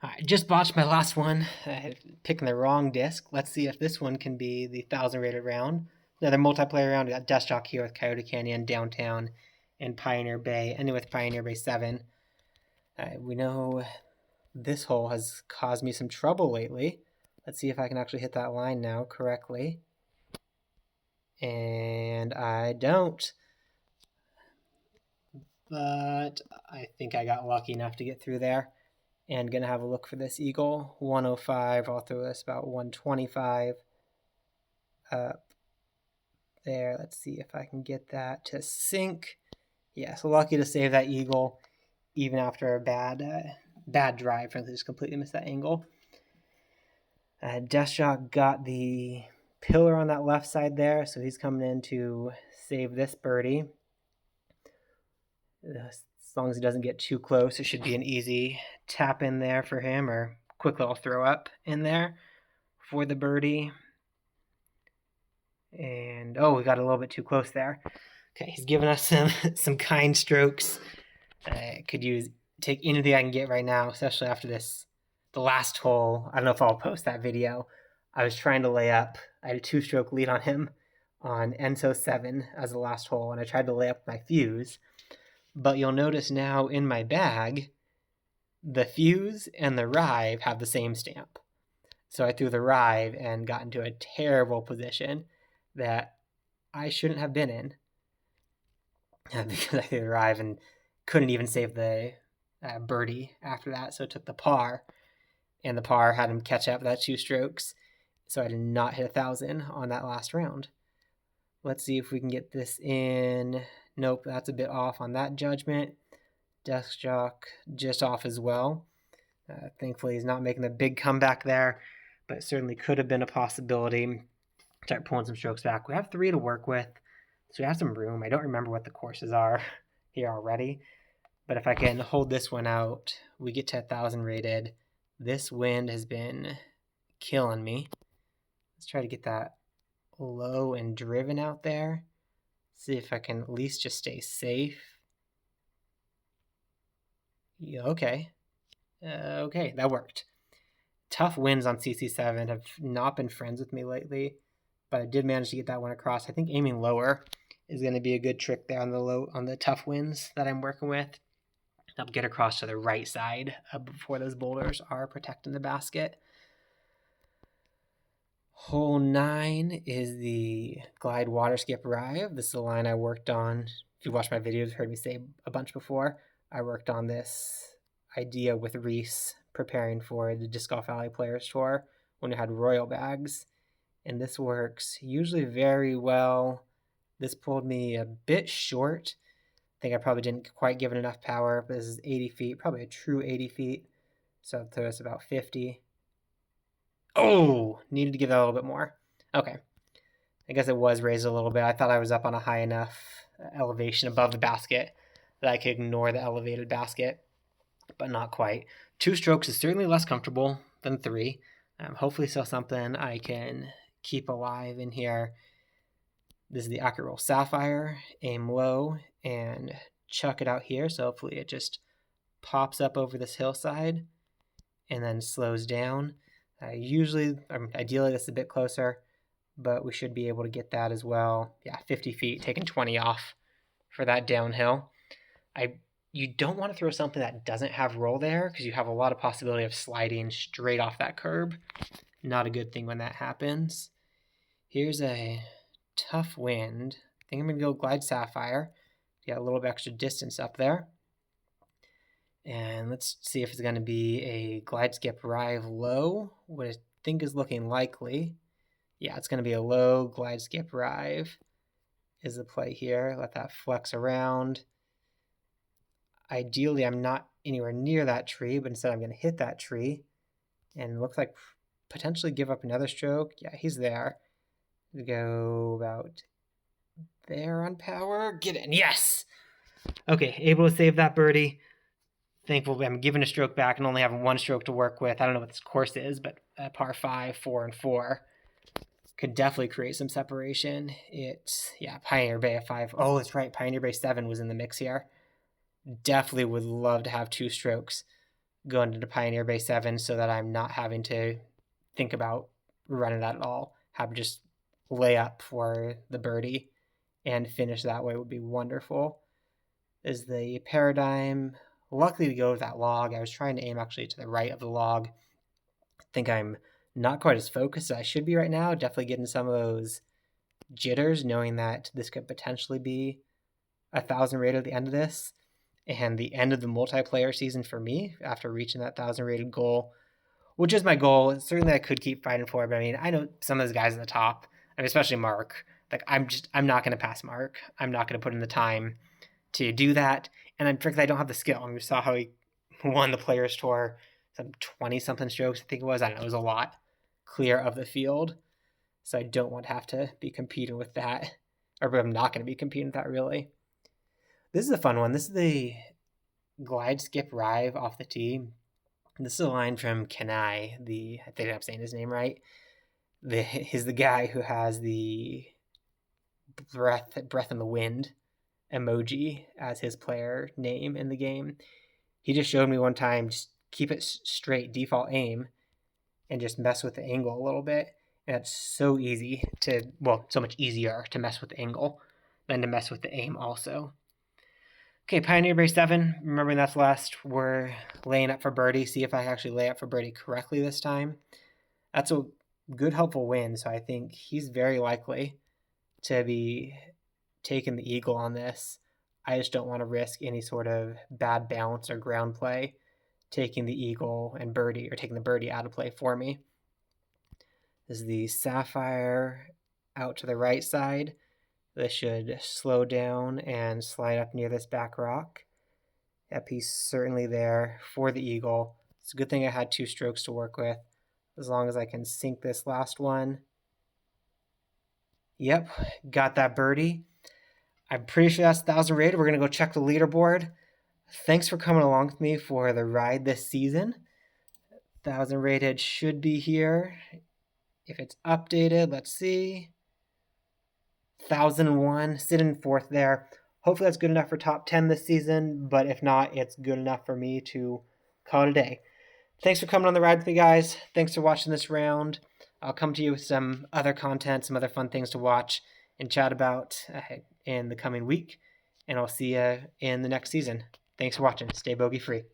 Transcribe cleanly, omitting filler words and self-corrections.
I just botched my last one, picking the wrong disc. Let's see if this one can be the 1,000 rated round. Another multiplayer round. We got Dust Jock here with Coyote Canyon, Downtown, and Pioneer Bay, ending with Pioneer Bay 7. We know this hole has caused me some trouble lately. Let's see if I can actually hit that line now correctly. And I don't. But I think I got lucky enough to get through there. And gonna have a look for this eagle. 105, I'll throw this about 125 up there. Let's see if I can get that to sink. Yeah, so lucky to save that eagle, even after a bad drive. Frankly, just completely missed that angle. Deathshot got the pillar on that left side there, so he's coming in to save this birdie. As long as he doesn't get too close, it should be an easy tap in there for him, or quick little throw up in there for the birdie. And oh, we got a little bit too close there. Okay, he's giving us some kind strokes. Could take anything I can get right now, especially after the last hole. I don't know if I'll post that video. I was trying to lay up. I had a 2-stroke lead on him on Enso 7 as the last hole, and I tried to lay up my fuse. But you'll notice now in my bag, the fuse and the rive have the same stamp. So I threw the rive and got into a terrible position that I shouldn't have been in. Because I threw the rive and couldn't even save the birdie after that. So it took the par. And the par had him catch up that 2 strokes. So I did not hit 1,000 on that last round. Let's see if we can get this in. Nope, that's a bit off on that judgment. Desk Jock just off as well. Thankfully, he's not making a big comeback there, but it certainly could have been a possibility. Start pulling some strokes back. We have 3 to work with, so we have some room. I don't remember what the courses are here already, but if I can hold this one out, we get to 1,000 rated. This wind has been killing me. Let's try to get that low and driven out there. See if I can at least just stay safe. Yeah, okay. Okay, that worked. Tough winds on CC7 have not been friends with me lately, but I did manage to get that one across. I think aiming lower is going to be a good trick there on the tough winds that I'm working with. I'll get across to the right side before those boulders are protecting the basket. Hole 9 is the glide water skip rive. This is the line I worked on. If you've watched my videos, heard me say a bunch before. I worked on this idea with Reese preparing for the Disc Golf Valley Players Tour when we had royal bags. And this works usually very well. This pulled me a bit short. I think I probably didn't quite give it enough power, but this is 80 feet, probably a true 80 feet. So I'll throw us about 50. Oh, needed to give that a little bit more. Okay. I guess it was raised a little bit. I thought I was up on a high enough elevation above the basket that I could ignore the elevated basket, but not quite. 2 strokes is certainly less comfortable than 3. Hopefully still something I can keep alive in here. This is the Accurate Roll Sapphire. Aim low and chuck it out here. So hopefully it just pops up over this hillside and then slows down. Ideally, this is a bit closer, but we should be able to get that as well. Yeah, 50 feet, taking 20 off for that downhill. You don't want to throw something that doesn't have roll there because you have a lot of possibility of sliding straight off that curb. Not a good thing when that happens. Here's a tough wind. I think I'm going to go glide sapphire. Get a little bit extra distance up there. And let's see if it's going to be a glide skip rive low, what I think is looking likely. Yeah, it's going to be a low glide skip rive is the play here. Let that flex around. Ideally, I'm not anywhere near that tree, but instead I'm going to hit that tree and looks like potentially give up another stroke. Yeah, he's there. We go about there on power. Get in. Yes! Okay, able to save that birdie. Thankful I'm giving a stroke back and only having 1 stroke to work with. I don't know what this course is, but par 5, 4, and 4 could definitely create some separation. Pioneer Bay at 5. Oh, that's right. Pioneer Bay 7 was in the mix here. Definitely would love to have 2 strokes going into Pioneer Bay 7 so that I'm not having to think about running that at all. Have just lay up for the birdie and finish that way would be wonderful. Is the paradigm. Luckily to go with that log, I was trying to aim actually to the right of the log. I think I'm not quite as focused as I should be right now. Definitely getting some of those jitters, knowing that this could potentially be 1,000 rated at the end of this. And the end of the multiplayer season for me after reaching that 1,000 rated goal, which is my goal. Certainly, I could keep fighting for it. But I mean, I know some of those guys at the top, I mean, especially Mark. Like, I'm not going to pass Mark. I'm not going to put in the time to do that. And I'm frankly, I don't have the skill. I mean, we saw how he won the Players Tour, some 20 something strokes, I think it was. I don't know, it was a lot clear of the field. So I don't want to have to be competing with that, or I'm not going to be competing with that really. This is a fun one. This is the glide skip rive off the tee. This is a line from Kenai, I think I'm saying his name right. He's the guy who has the breath in the wind emoji as his player name in the game. He just showed me one time, just keep it straight, default aim, and just mess with the angle a little bit. And it's so easy so much easier to mess with the angle than to mess with the aim also. Okay, Pioneer Bay 7, remembering that's last, we're laying up for birdie. See if I actually lay up for birdie correctly this time. That's a good, helpful win, so I think he's very likely to be taking the eagle on this. I just don't want to risk any sort of bad bounce or ground play taking the eagle and birdie, or taking the birdie out of play for me. This is the Sapphire out to the right side. This should slow down and slide up near this back rock. That piece certainly there for the eagle. It's a good thing I had 2 strokes to work with, as long as I can sink this last one. Yep, got that birdie. I'm pretty sure that's 1,000 rated. We're going to go check the leaderboard. Thanks for coming along with me for the ride this season. 1,000 rated should be here. If it's updated, let's see. 1,001, sitting 4th there. Hopefully that's good enough for top 10 this season, but if not, it's good enough for me to call it a day. Thanks for coming on the ride with me, guys. Thanks for watching this round. I'll come to you with some other content, some other fun things to watch and chat about in the coming week, and I'll see you in the next season. Thanks for watching. Stay bogey free.